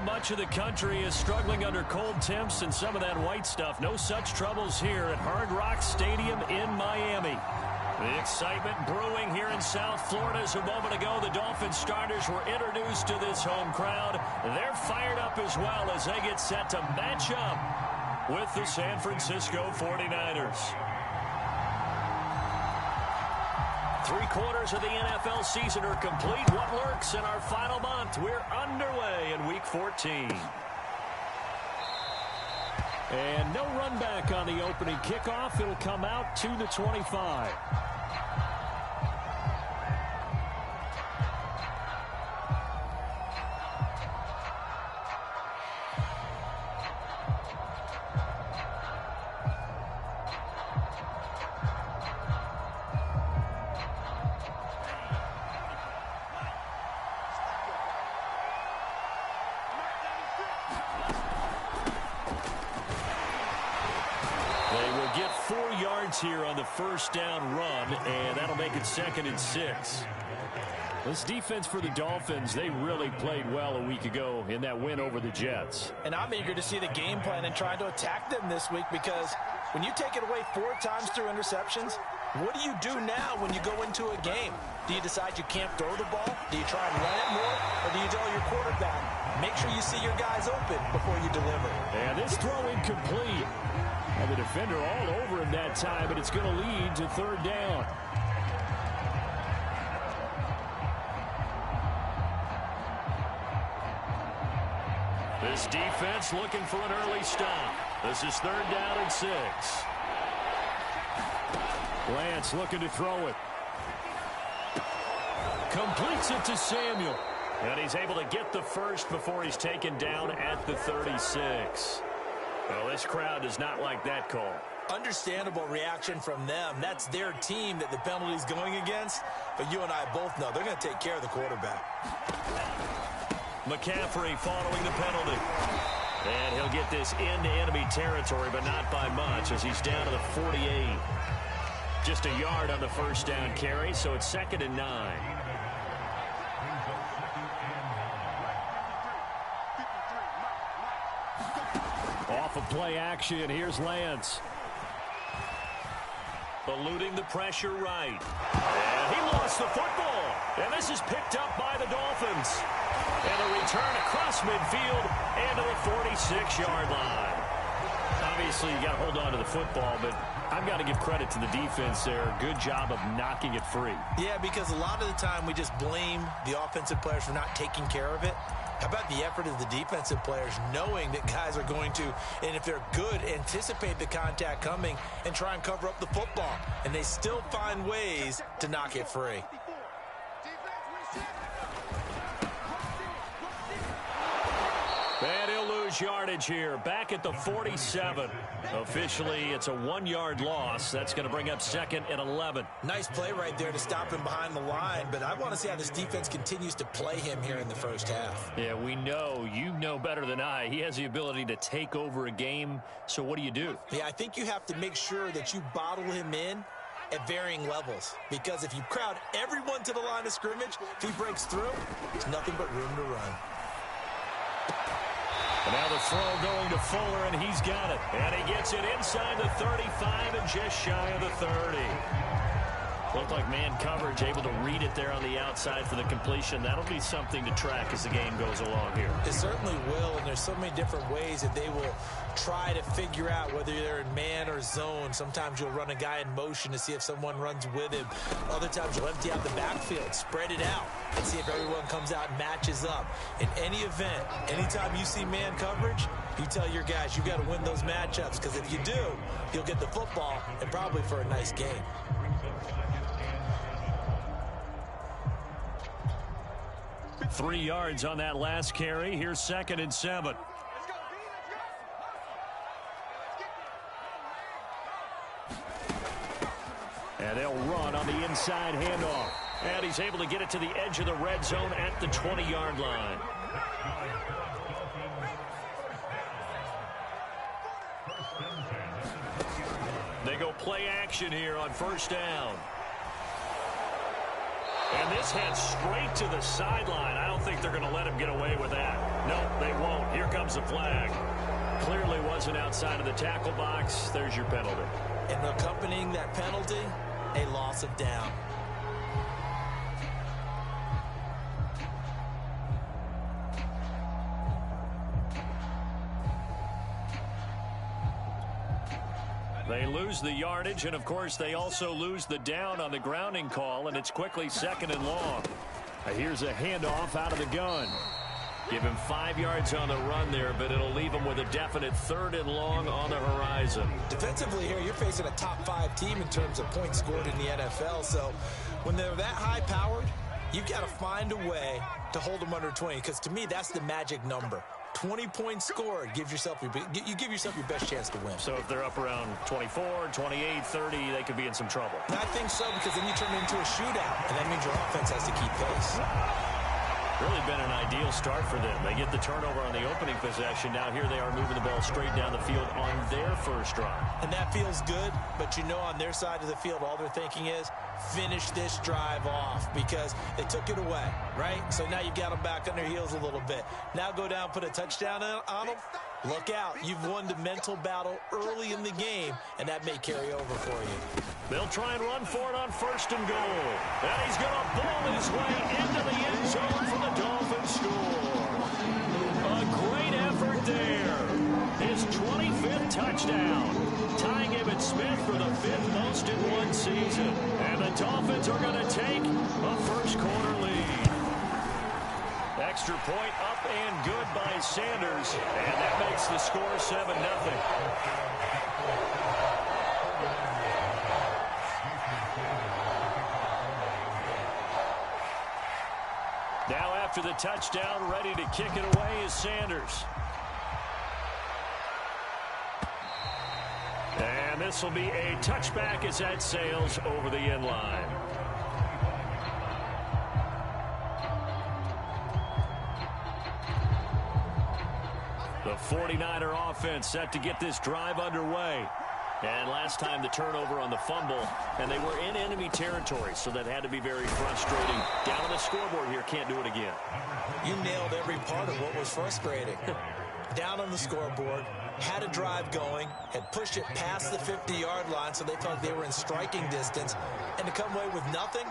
much of the country is struggling under cold temps and some of that white stuff. No such troubles here at Hard Rock Stadium in Miami. The excitement brewing here in South Florida. As a moment ago, the Dolphins starters were introduced to this home crowd. They're fired up as well as they get set to match up with the San Francisco 49ers. 3/4 of the NFL season are complete. What lurks in our final month? We're underway in Week 14. And no run back on the opening kickoff. It'll come out to the 25. Get 4 yards here on the first down run, and that'll make it 2nd and 6. This defense for the Dolphins, they really played well a week ago in that win over the Jets. And I'm eager to see the game plan and try to attack them this week, because when you take it away 4 times through interceptions, what do you do now when you go into a game? Do you decide you can't throw the ball? Do you try and run it more? Or do you tell your quarterback, make sure you see your guys open before you deliver? And this throw incomplete. And the defender all over him that time, but it's going to lead to 3rd down. This defense looking for an early stop. This is 3rd down and 6. Lance looking to throw it. Completes it to Samuel. And he's able to get the first before he's taken down at the 36. Well, this crowd does not like that call. Understandable reaction from them. That's their team that the penalty's going against. But you and I both know they're going to take care of the quarterback. McCaffrey following the penalty. And he'll get this into enemy territory, but not by much, as he's down to the 48. Just a yard on the first down carry, so it's 2nd and 9. Off of play action, here's Lance. Eluding the pressure right. And he lost the football. And this is picked up by the Dolphins. And a return across midfield and to the 46-yard line. Obviously, you got to hold on to the football, but I've got to give credit to the defense there. Good job of knocking it free. Yeah, because a lot of the time we just blame the offensive players for not taking care of it. How about the effort of the defensive players knowing that guys are going to, and if they're good, anticipate the contact coming and try and cover up the football. And they still find ways to knock it free. And he'll lose yardage here. Back at the 47. Officially, it's a 1-yard loss. That's going to bring up 2nd and 11. Nice play right there to stop him behind the line, but I want to see how this defense continues to play him here in the first half. Yeah, we know. You know better than I. He has the ability to take over a game, so what do you do? Yeah, I think you have to make sure that you bottle him in at varying levels, because if you crowd everyone to the line of scrimmage, if he breaks through, there's nothing but room to run. And now the throw going to Fuller, and he's got it. And he gets it inside the 35 and just shy of the 30. Looked like man coverage, able to read it there on the outside for the completion. That'll be something to track as the game goes along here. It certainly will, and there's so many different ways that they will try to figure out whether they're in man or zone. Sometimes you'll run a guy in motion to see if someone runs with him. Other times you'll empty out the backfield, spread it out, and see if everyone comes out and matches up. In any event, anytime you see man coverage, you tell your guys you got to win those matchups, because if you do, you'll get the football and probably for a nice game. Three yards on that last carry. Here's 2nd and 7. And they'll run on the inside handoff. And he's able to get it to the edge of the red zone at the 20-yard line. They go play action here on first down. And this heads straight to the sideline. I don't think they're going to let him get away with that. No, they won't. Here comes the flag. Clearly wasn't outside of the tackle box. There's your penalty. And accompanying that penalty, a loss of down. They lose the yardage, and, of course, they also lose the down on the grounding call, and it's quickly 2nd and long. Here's a handoff out of the gun. Give him 5 yards on the run there, but it'll leave him with a definite 3rd and long on the horizon. Defensively here, you're facing a top 5 team in terms of points scored in the NFL, so when they're that high-powered, you've got to find a way to hold them under 20, because to me, that's the magic number. 20 points scored, you give yourself your best chance to win. So if they're up around 24, 28, 30, they could be in some trouble. I think so, because then you turn it into a shootout, and that means your offense has to keep pace. Really been an ideal start for them. They get the turnover on the opening possession. Now here they are moving the ball straight down the field on their first drive. And that feels good, but you know on their side of the field, all they're thinking is, finish this drive off, because they took it away, right? So now you've got them back on their heels a little bit. Now go down, put a touchdown on them. Look out. You've won the mental battle early in the game, and that may carry over for you. They'll try and run for it on 1st and goal. And he's going to ball his way into the end zone for the Dolphins score. A great effort there. His 25th touchdown. Tying Emmitt Smith for the 5th most in one season. And the Dolphins are going to take a first-quarter lead. Extra point up and good by Sanders. And that makes the score 7-0. Now after the touchdown, ready to kick it away is Sanders. And this will be a touchback as that sails over the end line. The 49er offense set to get this drive underway. And last time the turnover on the fumble, and they were in enemy territory, so that had to be very frustrating. Down on the scoreboard here, can't do it again. You nailed every part of what was frustrating. Down on the scoreboard, had a drive going, had pushed it past the 50-yard line, so they felt they were in striking distance, and to come away with nothing,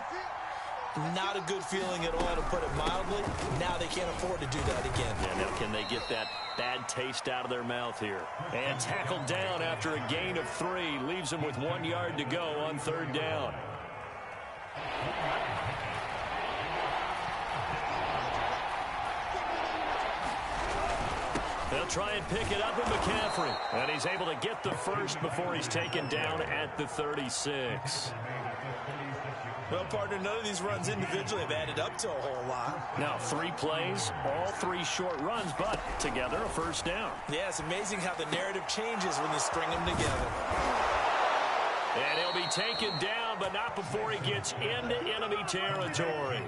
not a good feeling at all, to put it mildly. Now they can't afford to do that again. Yeah, now can they get that bad taste out of their mouth here? And tackled down after a gain of 3. Leaves them with 1 yard to go on 3rd down. They'll try and pick it up with McCaffrey. And he's able to get the first before he's taken down at the 36. Well, partner, none of these runs individually have added up to a whole lot. Now, 3 plays, all 3 short runs, but together a first down. Yeah, it's amazing how the narrative changes when you string them together. And he'll be taken down, but not before he gets into enemy territory.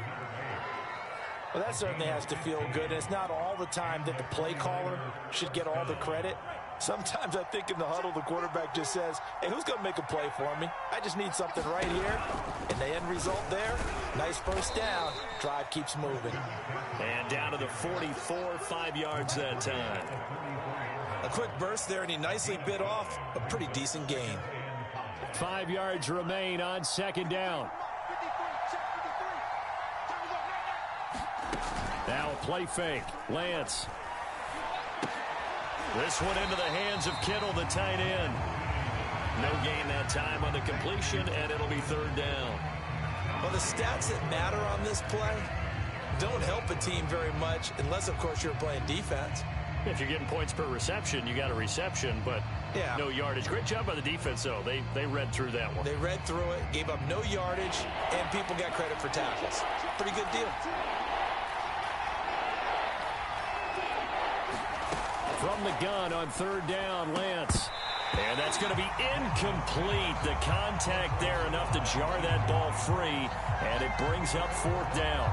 Well, that certainly has to feel good. And it's not all the time that the play caller should get all the credit. Sometimes I think in the huddle, the quarterback just says, hey, who's going to make a play for me? I just need something right here. And the end result there, nice first down. Drive keeps moving. And down to the 44, 5 yards that time. A quick burst there, and he nicely bit off a pretty decent gain. 5 yards remain on 2nd down. Now a play fake. Lance. This one into the hands of Kittle, the tight end. No gain that time on the completion, and it'll be 3rd down. Well, the stats that matter on this play don't help a team very much unless, of course, you're playing defense. If you're getting points per reception, you got a reception, but yeah, no yardage. Great job by the defense, though. They read through that one. They read through it, gave up no yardage, and people got credit for tackles. Pretty good deal. From the gun on 3rd down, Lance. And that's going to be incomplete. The contact there enough to jar that ball free, and it brings up 4th down.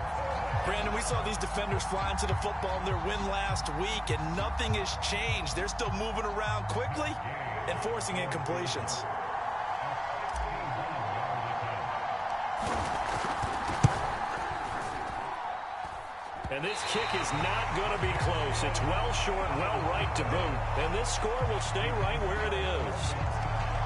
Brandon, we saw these defenders flying to the football in their win last week, and nothing has changed. They're still moving around quickly and forcing incompletions. And this kick is not going to be close. It's well short, well right to boot. And this score will stay right where it is.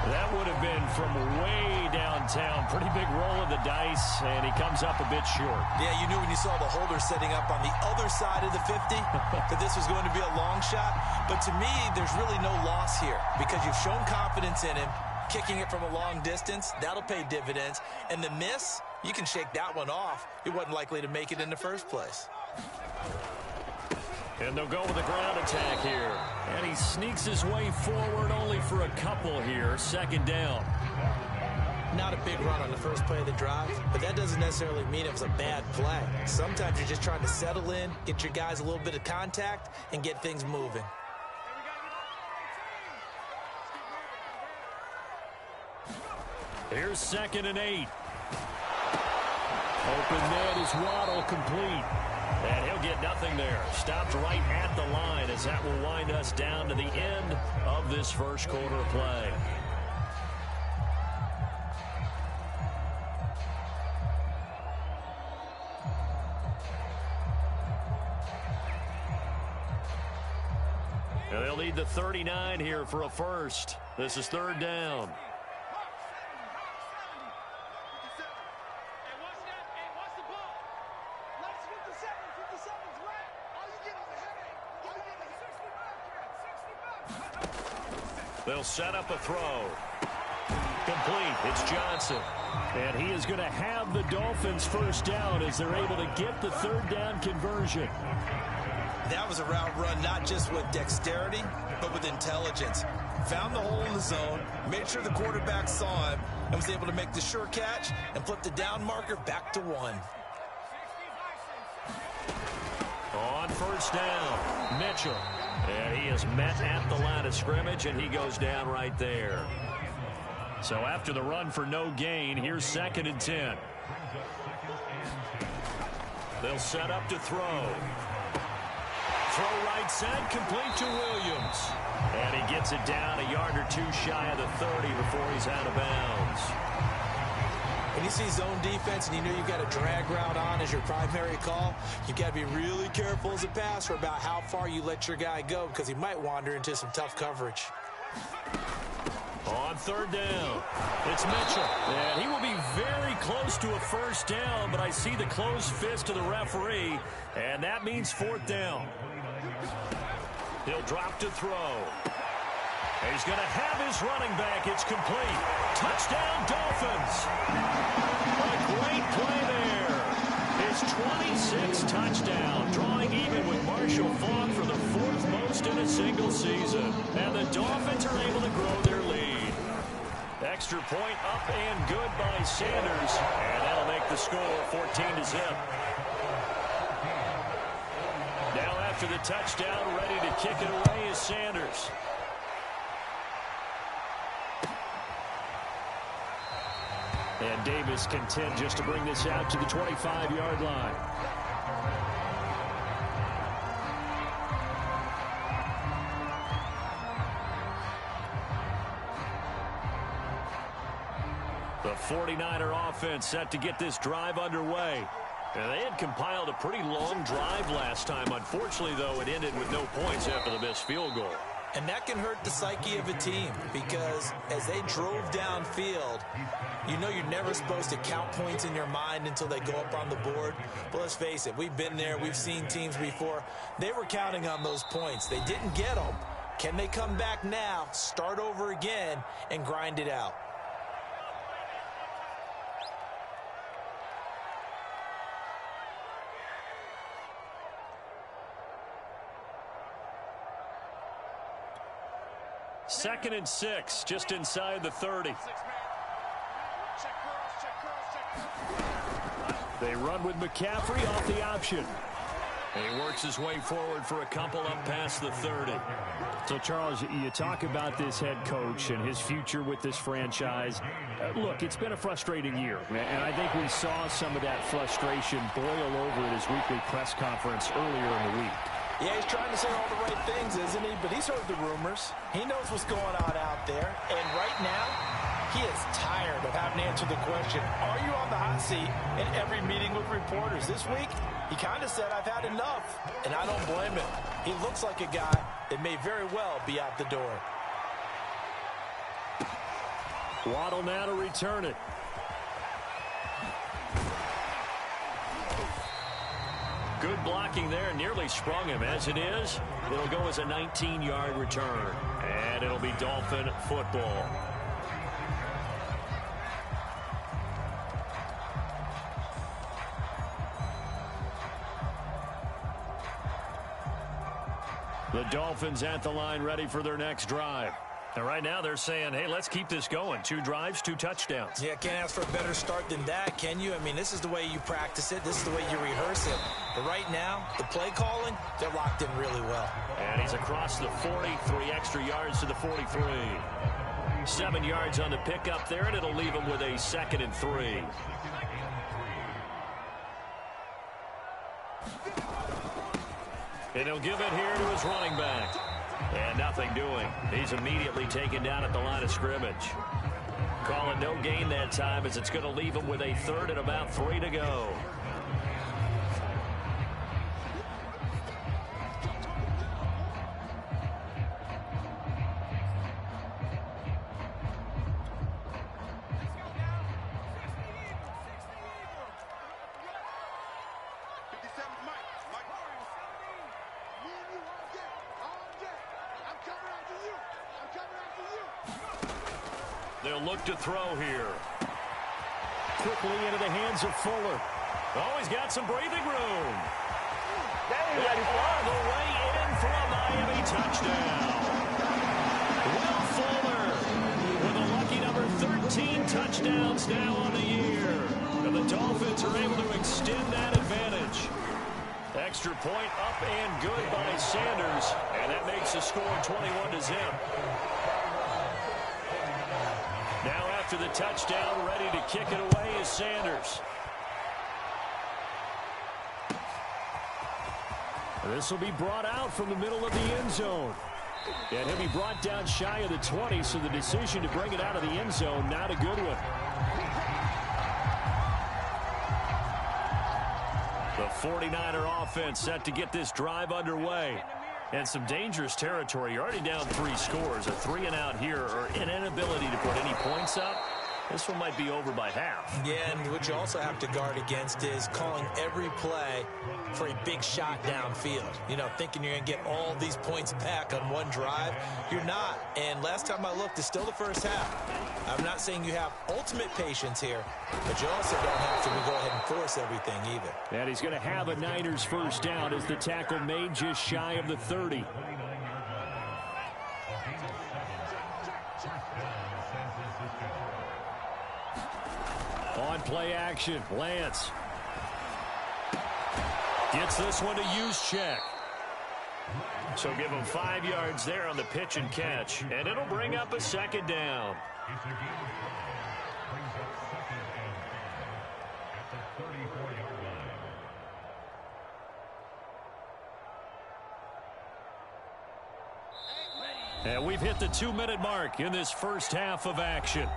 That would have been from way downtown. Pretty big roll of the dice, and he comes up a bit short. Yeah, you knew when you saw the holder setting up on the other side of the 50 that this was going to be a long shot. But to me, there's really no loss here because you've shown confidence in him. Kicking it from a long distance, that'll pay dividends. And the miss, you can shake that one off. It wasn't likely to make it in the first place. And they'll go with a ground attack here. And he sneaks his way forward only for a couple here. Second down. Not a big run on the first play of the drive, but that doesn't necessarily mean it was a bad play. Sometimes you're just trying to settle in, get your guys a little bit of contact, and get things moving. Here's 2nd and 8. Open net is Waddle complete. And he'll get nothing there. Stopped right at the line as that will wind us down to the end of this first quarter of play. And they'll need the 39 here for a first. This is 3rd down. They'll set up a throw. Complete. It's Johnson. And he is going to have the Dolphins first down as they're able to get the 3rd down conversion. That was a route run not just with dexterity, but with intelligence. Found the hole in the zone, made sure the quarterback saw him, and was able to make the sure catch and flip the down marker back to 1. On first down, Mitchell. And he is met at the line of scrimmage, and he goes down right there. So after the run for no gain, here's 2nd and 10. They'll set up to throw. Throw right side, complete to Williams. And he gets it down a yard or two shy of the 30 before he's out of bounds. When you see zone defense and you know you've got a drag route on as your primary call, you've got to be really careful as a passer about how far you let your guy go because he might wander into some tough coverage. On 3rd down, it's Mitchell. And he will be very close to a first down, but I see the closed fist of the referee, and that means 4th down. He'll drop to throw. He's going to have his running back. It's complete. Touchdown, Dolphins. A great play there. His 26th touchdown, drawing even with Marshall Faulk for the 4th most in a single season. And the Dolphins are able to grow their lead. Extra point up and good by Sanders. And that'll make the score 14-0. Now after the touchdown, ready to kick it away is Sanders. And Davis content just to bring this out to the 25-yard line. The 49er offense set to get this drive underway. And they had compiled a pretty long drive last time. Unfortunately, though, it ended with no points after the missed field goal. And that can hurt the psyche of a team because as they drove downfield, you know you're never supposed to count points in your mind until they go up on the board. But let's face it, we've been there. We've seen teams before. They were counting on those points. They didn't get them. Can they come back now, start over again, and grind it out? Second and 6, just inside the 30. They run with McCaffrey off the option. And he works his way forward for a couple up past the 30. So, Charles, you talk about this head coach and his future with this franchise. Look, it's been a frustrating year, and I think we saw some of that frustration boil over at his weekly press conference earlier in the week. Yeah, he's trying to say all the right things, isn't he? But he's heard the rumors. He knows what's going on out there. And right now, He is tired of having to answer the question, are you on the hot seat, in every meeting with reporters. This week, he kind of said, I've had enough, and I don't blame him. He looks like a guy that may very well be out the door. Waddle now to return it. Good blocking there, nearly sprung him. As it is, it'll go as a 19-yard return, and it'll be Dolphin football. The Dolphins at the line, ready for their next drive. And right now they're saying, hey, let's keep this going. 2 drives, 2 touchdowns. Yeah, can't ask for a better start than that, can you? I mean, this is the way you practice it. This is the way you rehearse it. But right now, the play calling, they're locked in really well. And he's across the 40, 3 extra yards to the 43. 7 yards on the pickup there, and it'll leave him with a 2nd and 3. And he'll give it here to his running back. And nothing doing. He's immediately taken down at the line of scrimmage. Call it no gain that time, as it's going to leave him with a 3rd and about 3 to go. They'll look to throw here. Quickly into the hands of Fuller. Oh, he's got some breathing room. And all the way in for a Miami touchdown. Will Fuller with a lucky number 13 touchdowns now on the year. And the Dolphins are able to extend that advantage. Extra point up and good by Sanders. And that makes the score 21-0. Now after the touchdown, ready to kick it away is Sanders. This will be brought out from the middle of the end zone. And he'll be brought down shy of the 20, so the decision to bring it out of the end zone, not a good one. The 49er offense set to get this drive underway. And some dangerous territory. You're already down 3 scores. A 3-and-out here, or an inability to put any points up. This one might be over by half. Yeah, and what you also have to guard against is calling every play for a big shot downfield. You know, thinking you're going to get all these points back on one drive. You're not. And last time I looked, it's still the first half. I'm not saying you have ultimate patience here, but you also don't have to go ahead and force everything either. And he's going to have a Niners first down as the tackle made just shy of the 30. On play action, Lance gets this one to Juszczyk. So give him 5 yards there on the pitch and catch, and it'll bring up a 2nd down. And we've hit the 2-minute mark in this first half of action.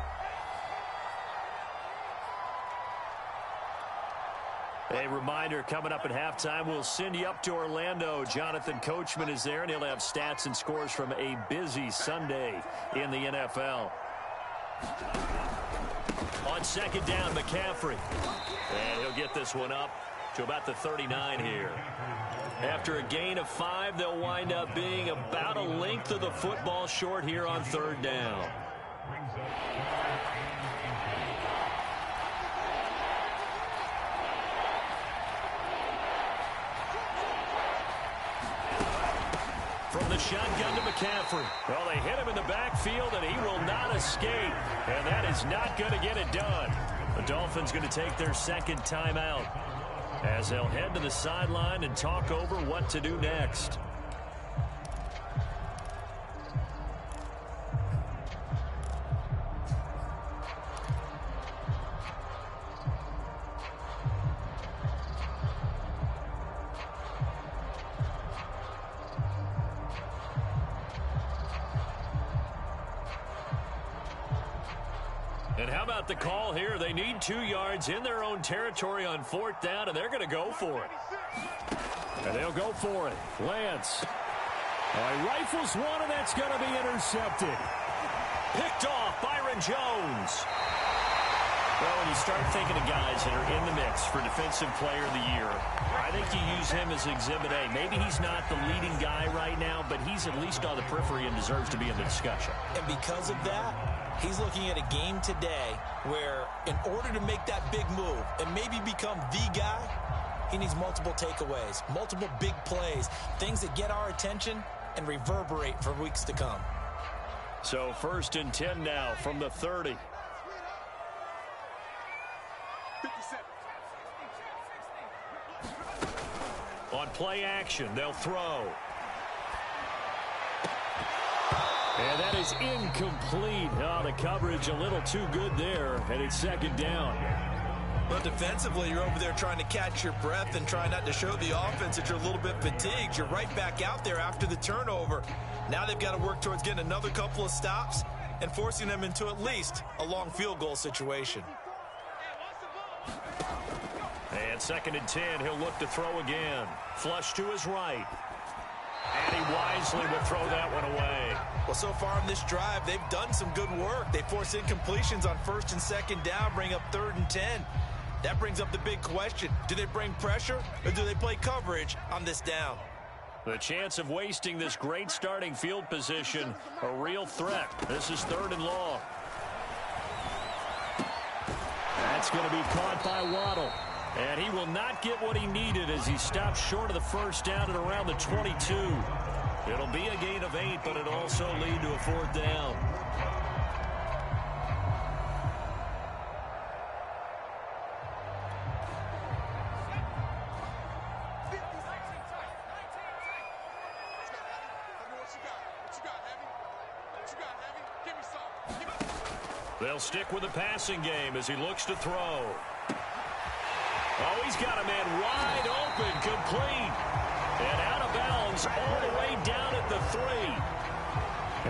A reminder, coming up at halftime, we'll send you up to Orlando. Jonathan Coachman is there, and he'll have stats and scores from a busy Sunday in the NFL. On 2nd down, McCaffrey. And he'll get this one up to about the 39 here. After a gain of 5, they'll wind up being about a length of the football short here on 3rd down. From the shotgun to McCaffrey. Well, they hit him in the backfield, and he will not escape. And that is not going to get it done. The Dolphins going to take their 2nd timeout as they'll head to the sideline and talk over what to do next. And how about the call here? They need 2 yards in their own territory on 4th down, and they're going to go for it. And they'll go for it. Lance. Rifles one, and that's going to be intercepted. Picked off, Byron Jones. Well, when you start thinking of guys that are in the mix for Defensive Player of the Year, I think you use him as Exhibit A. Maybe he's not the leading guy right now, but he's at least on the periphery and deserves to be in the discussion. And because of that, he's looking at a game today where in order to make that big move and maybe become the guy, he needs multiple takeaways, multiple big plays, things that get our attention and reverberate for weeks to come. So 1st and 10 now from the 30. On play action, they'll throw. And that is incomplete. Oh, the coverage a little too good there, and it's 2nd down. But defensively, you're over there trying to catch your breath and try not to show the offense that you're a little bit fatigued. You're right back out there after the turnover. Now they've got to work towards getting another couple of stops and forcing them into at least a long field goal situation. And 2nd and 10, he'll look to throw again. Flush to his right. And he wisely will throw that one away. Well, so far in this drive, they've done some good work. They force incompletions on 1st and 2nd down, bring up 3rd and 10. That brings up the big question. Do they bring pressure or do they play coverage on this down? The chance of wasting this great starting field position, a real threat. This is 3rd and long. That's going to be caught by Waddle. And he will not get what he needed as he stopped short of the 1st down at around the 22. It'll be a gain of 8, but it'll also lead to a 4th down. They'll stick with the passing game as he looks to throw. Oh, he's got a man wide open, complete. And out of bounds all the way down at the 3.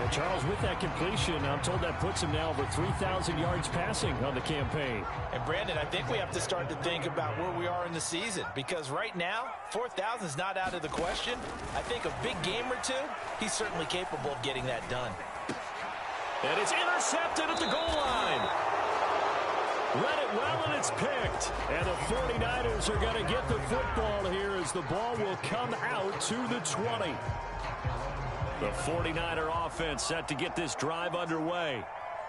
And Charles, with that completion, I'm told that puts him now over 3,000 yards passing on the campaign. And Brandon, I think we have to start to think about where we are in the season, because right now, 4,000 is not out of the question. I think a big game or two, he's certainly capable of getting that done. And it's intercepted at the goal line. Read it well, and it's picked. And the 49ers are going to get the football here as the ball will come out to the 20. The 49er offense set to get this drive underway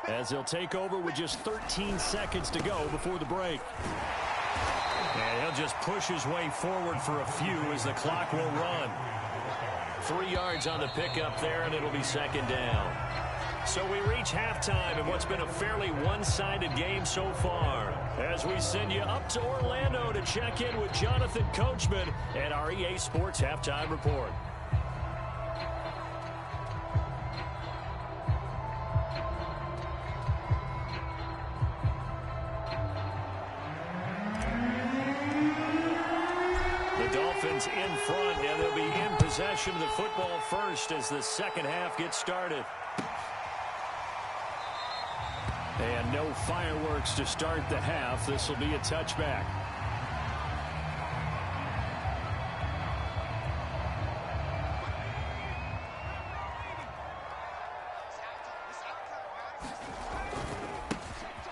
as they'll take over with just 13 seconds to go before the break. And he'll just push his way forward for a few as the clock will run. 3 yards on the pickup there, and it'll be 2nd down. So we reach halftime in what's been a fairly one-sided game so far. As we send you up to Orlando to check in with Jonathan Coachman and our EA Sports Halftime Report. The Dolphins in front, and they'll be in possession of the football first as the 2nd half gets started. And no fireworks to start the half. This will be a touchback.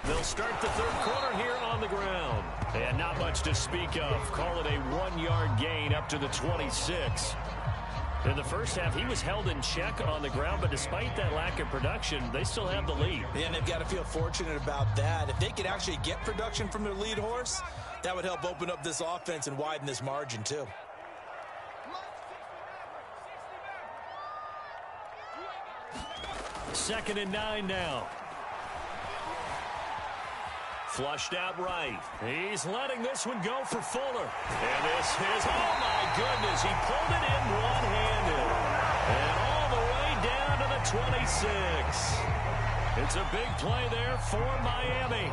They'll start the 3rd quarter here on the ground. And not much to speak of. Call it a 1-yard gain up to the 26. In the 1st half, he was held in check on the ground, but despite that lack of production, they still have the lead. Yeah, and they've got to feel fortunate about that. If they could actually get production from their lead horse, that would help open up this offense and widen this margin, too. Second and 9 now. Flushed out right. He's letting this one go for Fuller. And this is, oh my goodness, he pulled it in one-handed. And all the way down to the 26. It's a big play there for Miami.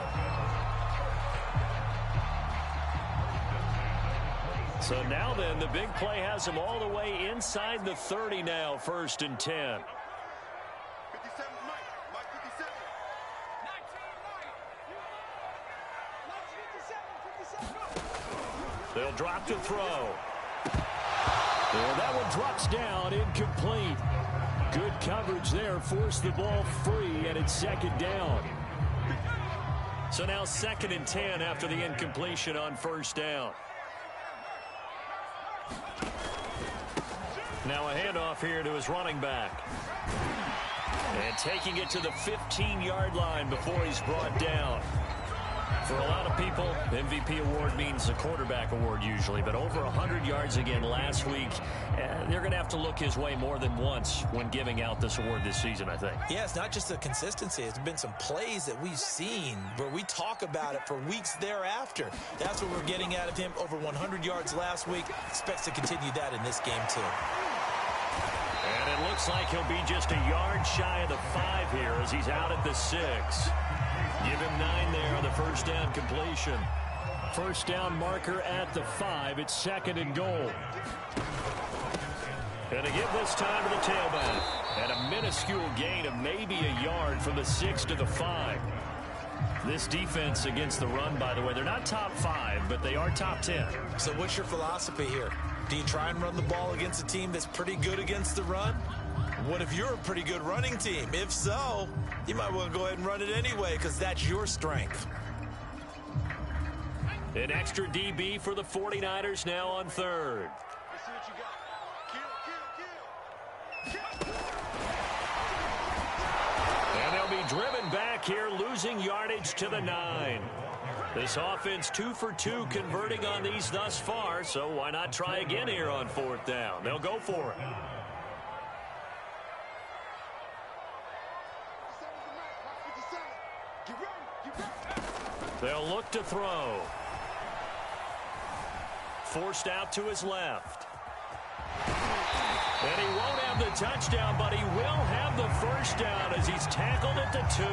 So now then, the big play has him all the way inside the 30 now, 1st and 10. They'll drop to throw. And that one drops down, incomplete. Good coverage there, forced the ball free, and it's second down. So now 2nd and 10 after the incompletion on first down. Now a handoff here to his running back. And taking it to the 15-yard line before he's brought down. For a lot of people, MVP award means a quarterback award usually, but over 100 yards again last week. They're going to have to look his way more than once when giving out this award this season, I think. Yeah, it's not just the consistency. It's been some plays that we've seen where we talk about it for weeks thereafter. That's what we're getting out of him. Over 100 yards last week. Expects to continue that in this game, too. And it looks like he'll be just a yard shy of the 5 here as he's out at the 6. Give him 9 there on the first down completion. First down marker at the 5. It's 2nd and goal. And to give this time to the tailback. And a minuscule gain of maybe a yard from the 6 to the 5. This defense against the run, by the way, they're not top 5, but they are top 10. So what's your philosophy here? Do you try and run the ball against a team that's pretty good against the run? What if you're a pretty good running team? If so, you might want to go ahead and run it anyway because that's your strength. An extra DB for the 49ers now on 3rd. And they'll be driven back here, losing yardage to the 9. This offense 2 for 2 converting on these thus far, so why not try again here on 4th down? They'll go for it. They'll look to throw. Forced out to his left. And he won't have the touchdown, but he will have the first down as he's tackled at the 2.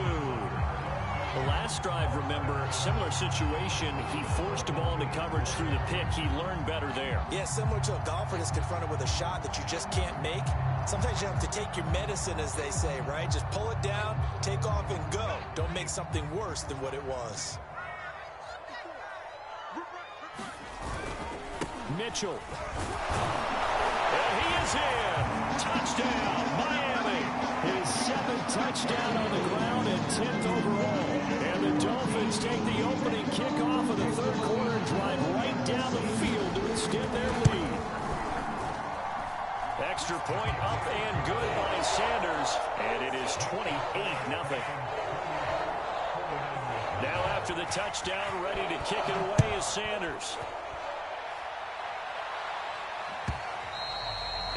The last drive, remember, similar situation. He forced the ball into coverage through the pick. He learned better there. Yeah, similar to a golfer that's confronted with a shot that you just can't make. Sometimes you have to take your medicine, as they say, right? Just pull it down, take off, and go. Don't make something worse than what it was. Mitchell. And he is in. Touchdown, Miami. His 7th touchdown on the ground and 10th overall. And the Dolphins take the opening kickoff of the 3rd quarter and drive right down the field to extend their lead. Extra point up and good by Sanders. And it is 28-0. Now after the touchdown, ready to kick it away is Sanders.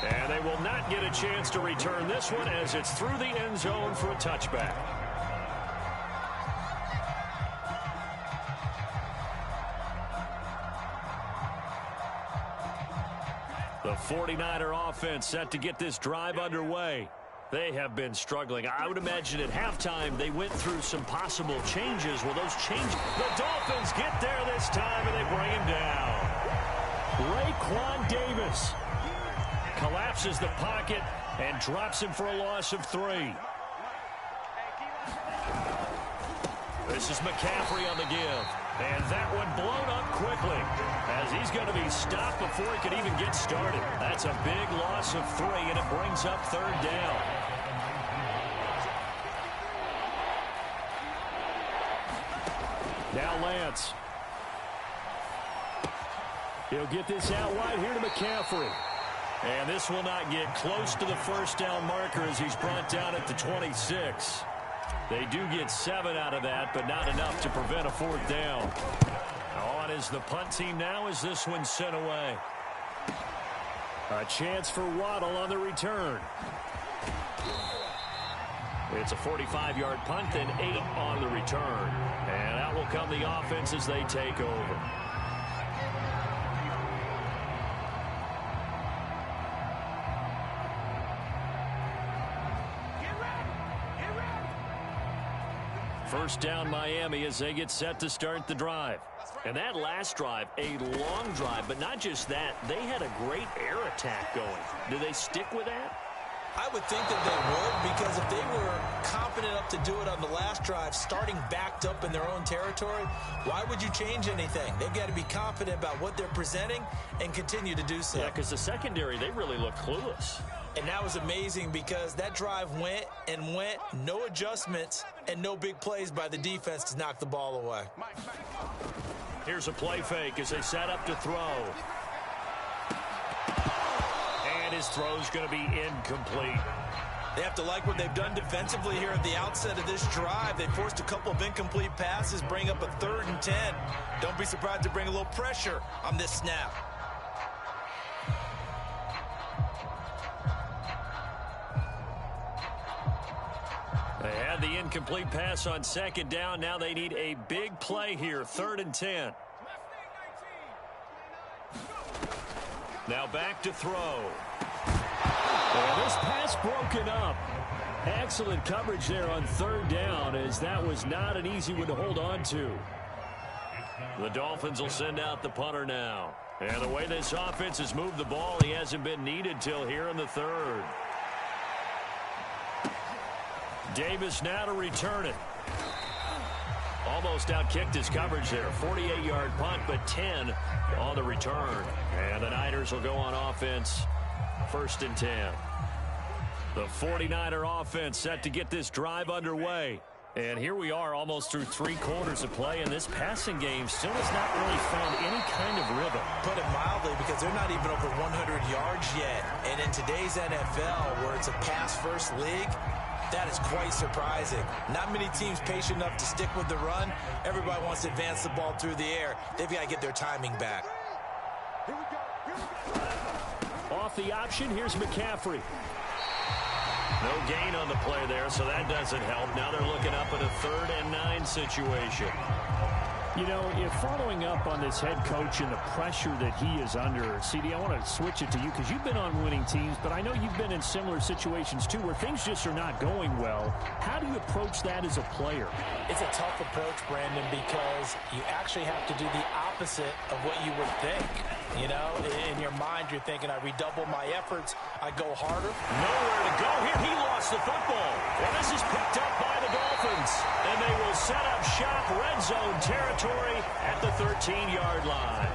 And they will not get a chance to return this one as it's through the end zone for a touchback. The 49er offense set to get this drive underway. They have been struggling. I would imagine at halftime they went through some possible changes. Well, those changes, the Dolphins get there this time and they bring him down. Raekwon Davis collapses the pocket and drops him for a loss of 3. This is McCaffrey on the give. And that one blown up quickly as he's going to be stopped before he could even get started. That's a big loss of 3, and it brings up 3rd down. Now Lance. He'll get this out wide here to McCaffrey. And this will not get close to the first down marker as he's brought down at the 26. They do get 7 out of that, but not enough to prevent a 4th down. On is the punt team now as this one's sent away. A chance for Waddle on the return. It's a 45-yard punt and 8 on the return. And out will come the offense as they take over. First down Miami as they get set to start the drive. And that last drive, a long drive, but not just that. They had a great air attack going. Do they stick with that? I would think that they would, because if they were confident enough to do it on the last drive, starting backed up in their own territory, why would you change anything? They've got to be confident about what they're presenting and continue to do so. Yeah, because the secondary, they really look clueless. And that was amazing because that drive went and went, no adjustments, and no big plays by the defense to knock the ball away. Here's a play fake as they set up to throw. And his throw's going to be incomplete. They have to like what they've done defensively here at the outset of this drive. They forced a couple of incomplete passes, bring up a 3rd and 10. Don't be surprised to bring a little pressure on this snap. They had the incomplete pass on 2nd down. Now they need a big play here, 3rd and 10. Now back to throw. Well, this pass broken up. Excellent coverage there on 3rd down, as that was not an easy one to hold on to. The Dolphins will send out the punter now. And the way this offense has moved the ball, he hasn't been needed till here in the 3rd. Davis now to return it. Almost outkicked his coverage there. 48-yard punt, but 10 on the return. And the Niners will go on offense. 1st and 10. The 49er offense set to get this drive underway. And here we are almost through 3 quarters of play, and this passing game still has not really found any kind of rhythm. Put it mildly, because they're not even over 100 yards yet. And in today's NFL, where it's a pass-first league, that is quite surprising. Not many teams patient enough to stick with the run. Everybody wants to advance the ball through the air. They've got to get their timing back. Off the option, here's McCaffrey. No gain on the play there, so that doesn't help. Now they're looking up at a 3rd and 9 situation. You know, if following up on this head coach and the pressure that he is under, CD, I want to switch it to you because you've been on winning teams, but I know you've been in similar situations too where things just are not going well. How do you approach that as a player? It's a tough approach, Brandon, because you actually have to do the opposite of what you would think. You know, in your mind, you're thinking, I redouble my efforts, I go harder. Nowhere to go here. He lost the football. And this is picked up by the Dolphins. And they will set up shop, red zone territory at the 13-yard line.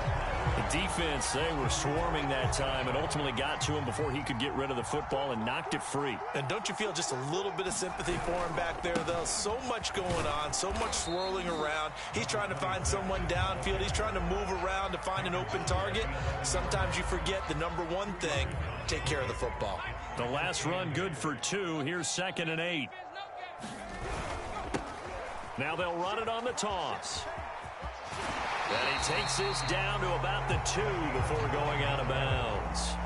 The defense, they were swarming that time and ultimately got to him before he could get rid of the football and knocked it free. And don't you feel just a little bit of sympathy for him back there, though? So much going on, so much swirling around. He's trying to find someone downfield. He's trying to move around to find an open target. Sometimes you forget the number one thing, take care of the football. The last run good for 2. Here's 2nd and 8. Now they'll run it on the toss. And he takes this down to about the 2 before going out of bounds.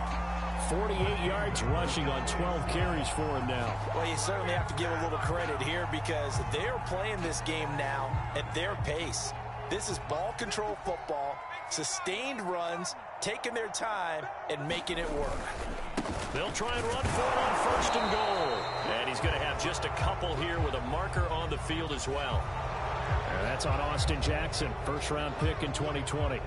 48 yards rushing on 12 carries for him now. Well, you certainly have to give a little credit here because they're playing this game now at their pace. This is ball control football, sustained runs, taking their time, and making it work. They'll try and run for it on 1st and goal. And he's going to have just a couple here with a marker on the field as well. And that's on Austin Jackson, 1st-round pick in 2020.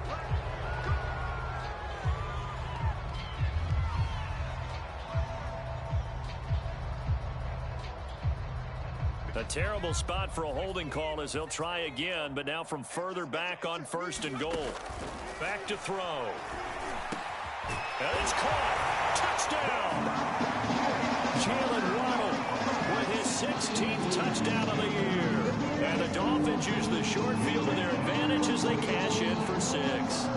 A terrible spot for a holding call as they'll try again, but now from further back on 1st and goal. Back to throw. And it's caught. Touchdown. Jalen Waddle with his 16th touchdown of the year. And the Dolphins use the short field to their advantage as they cash in for 6.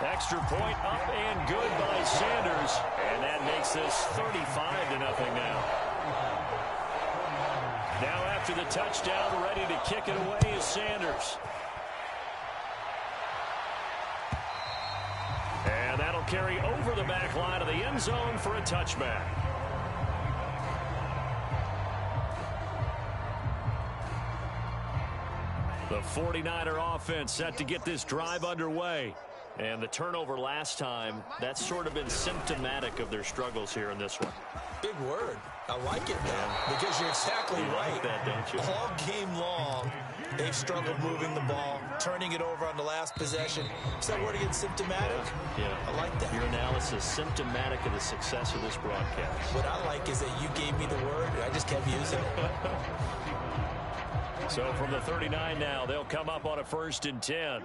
Extra point up and good by Sanders. And that makes this 35-0 now. Now after the touchdown, ready to kick it away is Sanders. And that'll carry over the back line of the end zone for a touchback. The 49er offense set to get this drive underway. And the turnover last time, that's sort of been symptomatic of their struggles here in this one. Big word. I like it, though, because you're exactly right. Like that, don't you? All game long, They've struggled moving the ball, turning it over on the last possession. Is that word again, symptomatic? Yeah. I like that. Your analysis, symptomatic of the success of this broadcast. What I like is that you gave me the word, and I just kept using it. So from the 39 now, they'll come up on a 1st and 10.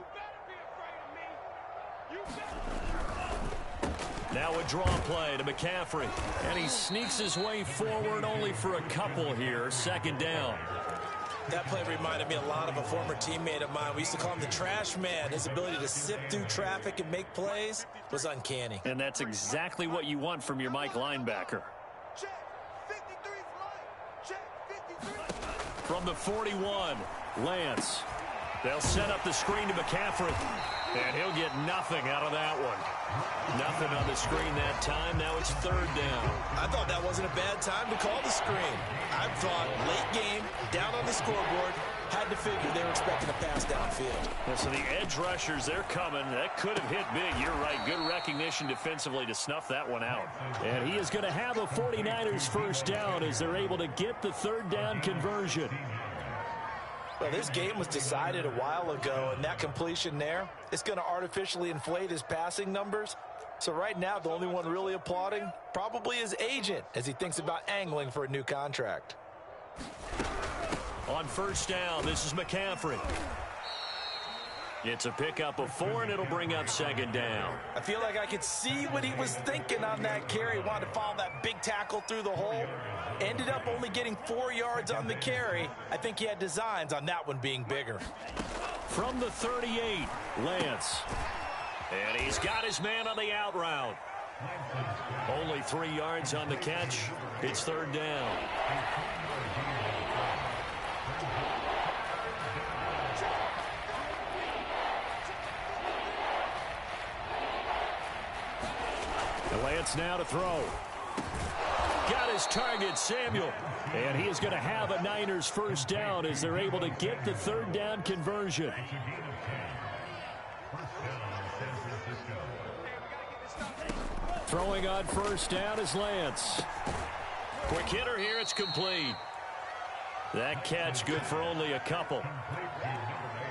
Now a draw play to McCaffrey. And he sneaks his way forward only for a couple here. 2nd down. That play reminded me a lot of a former teammate of mine. We used to call him the trash man. His ability to sift through traffic and make plays was uncanny. And that's exactly what you want from your Mike linebacker. From the 41, Lance. They'll set up the screen to McCaffrey. And he'll get nothing out of that one. Nothing on the screen that time. Now it's 3rd down. I thought that wasn't a bad time to call the screen. I thought late game, down on the scoreboard, had to figure they were expecting a pass downfield. Yeah, so the edge rushers, they're coming. That could have hit big. You're right. Good recognition defensively to snuff that one out. And he is going to have a 49ers 1st down as they're able to get the 3rd down conversion. Well, this game was decided a while ago, and that completion there, it's going to artificially inflate his passing numbers. So right now, the only one really applauding probably his agent as he thinks about angling for a new contract. On 1st down, this is McCaffrey. It's a pickup of 4, and it'll bring up 2nd down. I feel like I could see what he was thinking on that carry. Wanted to follow that big tackle through the hole. Ended up only getting 4 yards on the carry. I think he had designs on that one being bigger. From the 38, Lance. And he's got his man on the out route. Only 3 yards on the catch. It's 3rd down. Lance now to throw. Got his target, Samuel. And he is going to have a Niners 1st down as they're able to get the 3rd down conversion. Throwing on 1st down is Lance. Quick hitter here, it's complete. That catch good for only a couple.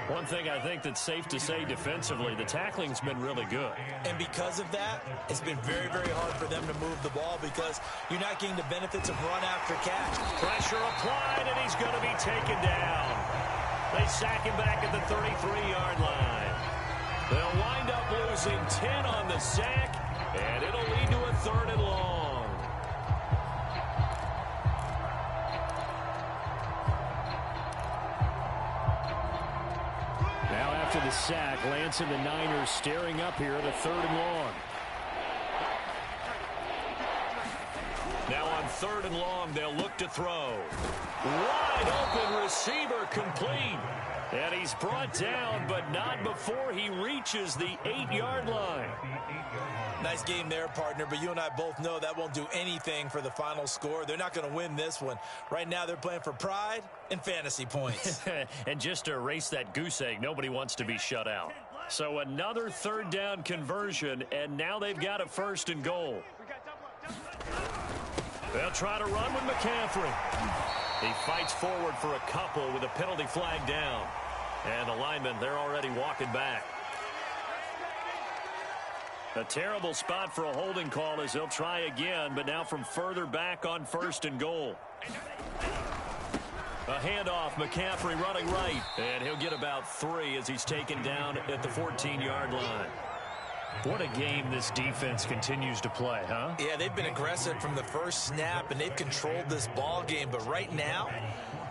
One thing I think that's safe to say defensively, the tackling's been really good. And because of that, it's been very, very hard for them to move the ball because you're not getting the benefits of run after catch. Pressure applied, and he's going to be taken down. They sack him back at the 33-yard line. They'll wind up losing 10 on the sack, and it'll lead to a 3rd and long. Now after the sack, Lance and the Niners staring up here at a 3rd and long. Now on 3rd and long, they'll look to throw. Wide open receiver complete. And he's brought down, but not before he reaches the 8-yard line. Nice game there, partner, but you and I both know that won't do anything for the final score. They're not going to win this one. Right now, they're playing for pride and fantasy points. And just to erase that goose egg, nobody wants to be shut out. So another 3rd down conversion, and now they've got a 1st and goal. They'll try to run with McCaffrey. He fights forward for a couple with a penalty flag down. And the linemen, they're already walking back. A terrible spot for a holding call as they'll try again, but now from further back on 1st and goal. A handoff, McCaffrey running right, and he'll get about 3 as he's taken down at the 14-yard line. What a game this defense continues to play, huh? Yeah, they've been aggressive from the first snap, and they've controlled this ball game. But right now,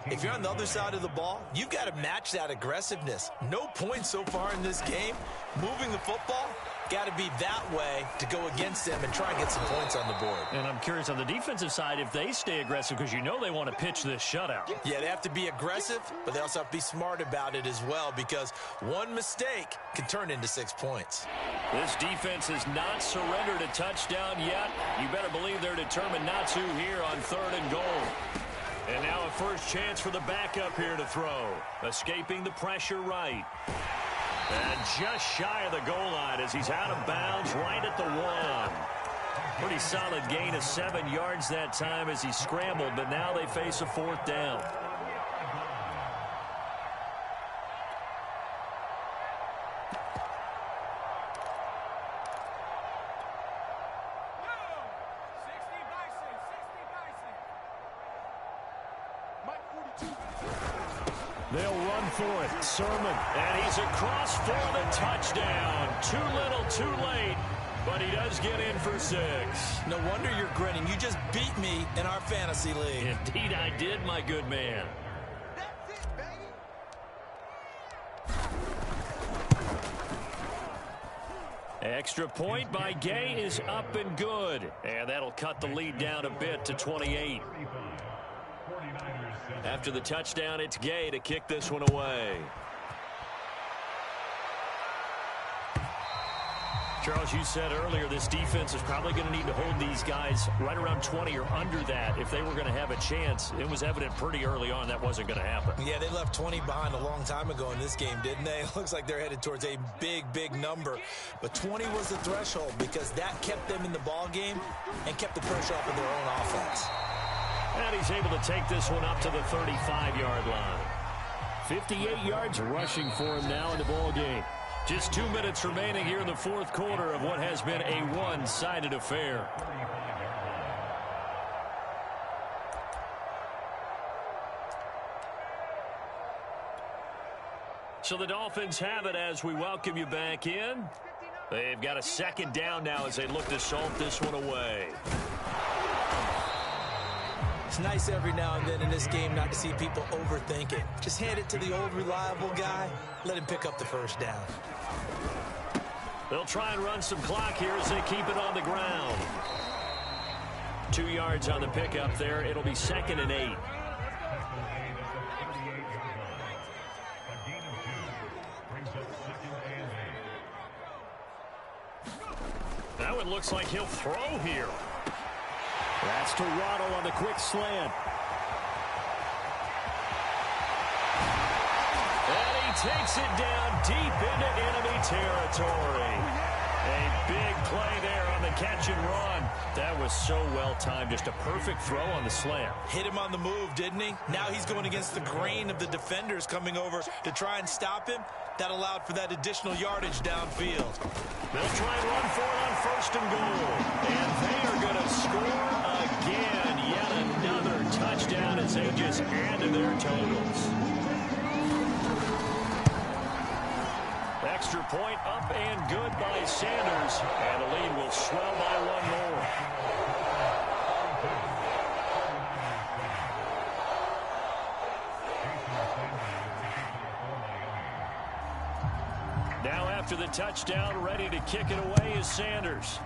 if you're on the other side of the ball, you've got to match that aggressiveness. No points so far in this game. Moving the football, got to be that way to go against them and try and get some points on the board. And I'm curious on the defensive side if they stay aggressive because you know they want to pitch this shutout. Yeah, they have to be aggressive, but they also have to be smart about it as well because one mistake can turn into 6 points. This defense has not surrendered a touchdown yet. You better believe they're determined not to here on 3rd and goal. And now a first chance for the backup here to throw. Escaping the pressure right. And just shy of the goal line as he's out of bounds right at the 1. Pretty solid gain of 7 yards that time as he scrambled, but now they face a 4th down. They'll run for it. Sermon. And he's across for the touchdown. Too little, too late. But he does get in for 6. No wonder you're grinning. You just beat me in our fantasy league. Indeed I did, my good man. Extra point by Gay is up and good. And that'll cut the lead down a bit to 28. After the touchdown, it's Gay to kick this one away. Charles, you said earlier this defense is probably going to need to hold these guys right around 20 or under that if they were going to have a chance. It was evident pretty early on that wasn't going to happen. Yeah, they left 20 behind a long time ago in this game, didn't they? It looks like they're headed towards a big, big number. But 20 was the threshold because that kept them in the ball game and kept the pressure off of their own offense. And he's able to take this one up to the 35-yard line. 58 yards rushing for him now in the ball game. Just 2 minutes remaining here in the fourth quarter of what has been a one-sided affair. So the Dolphins have it as we welcome you back in. They've got a second down now as they look to salt this one away. It's nice every now and then in this game not to see people overthink it. Just hand it to the old reliable guy. Let him pick up the first down. They'll try and run some clock here as they keep it on the ground. 2 yards on the pickup there. It'll be 2nd and 8. Now it looks like he'll throw here. That's to Waddle on the quick slant. And he takes it down deep into enemy territory. A big play there on the catch and run. That was so well timed. Just a perfect throw on the slant. Hit him on the move, didn't he? Now he's going against the grain of the defenders coming over to try and stop him. That allowed for that additional yardage downfield. They'll try and run for it on 1st and goal. And they are going to score again. Yet another touchdown as they just add to their totals. Extra point up and good by Sanders. And the lead will swell by 1 more. Now after the touchdown, ready to kick it away is Sanders.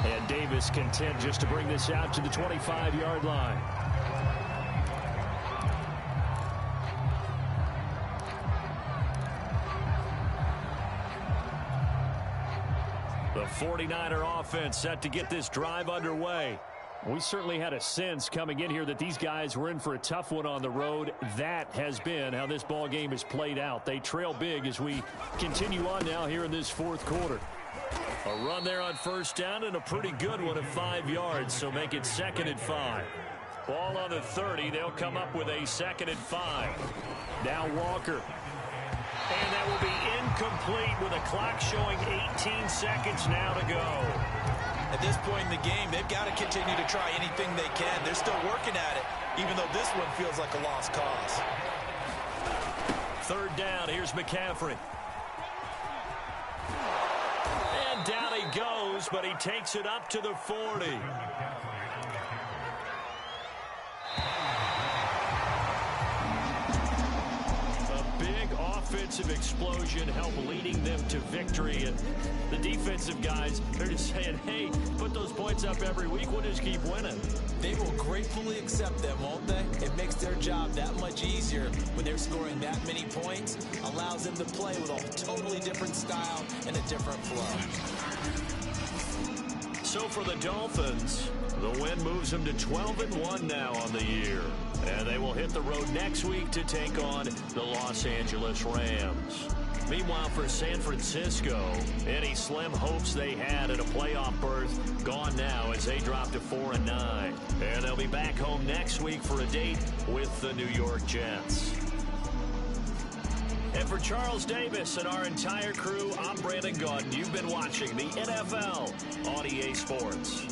And Davis content just to bring this out to the 25-yard line. The 49er offense set to get this drive underway. We certainly had a sense coming in here that these guys were in for a tough one on the road. That has been how this ball game has played out. They trail big as we continue on now here in this fourth quarter. A run there on 1st down and a pretty good one at 5 yards, so make it 2nd and 5. Ball on the 30. They'll come up with a 2nd and 5. Now Walker. And that will be incomplete with a clock showing 18 seconds now to go. At this point in the game, they've got to continue to try anything they can. They're still working at it, even though this one feels like a lost cause. 3rd down, here's McCaffrey. And down he goes, but he takes it up to the 40. Offensive explosion help leading them to victory, and the defensive guys are just saying, hey, put those points up every week, we'll just keep winning. They will gratefully accept them, won't they? It makes their job that much easier when they're scoring that many points, allows them to play with a totally different style and a different flow. So for the Dolphins, the win moves them to 12-1 now on the year. And they will hit the road next week to take on the Los Angeles Rams. Meanwhile, for San Francisco, any slim hopes they had at a playoff berth gone now as they drop to 4-9. And they'll be back home next week for a date with the New York Jets. And for Charles Davis and our entire crew, I'm Brandon Gaudin. You've been watching the NFL on EA Sports.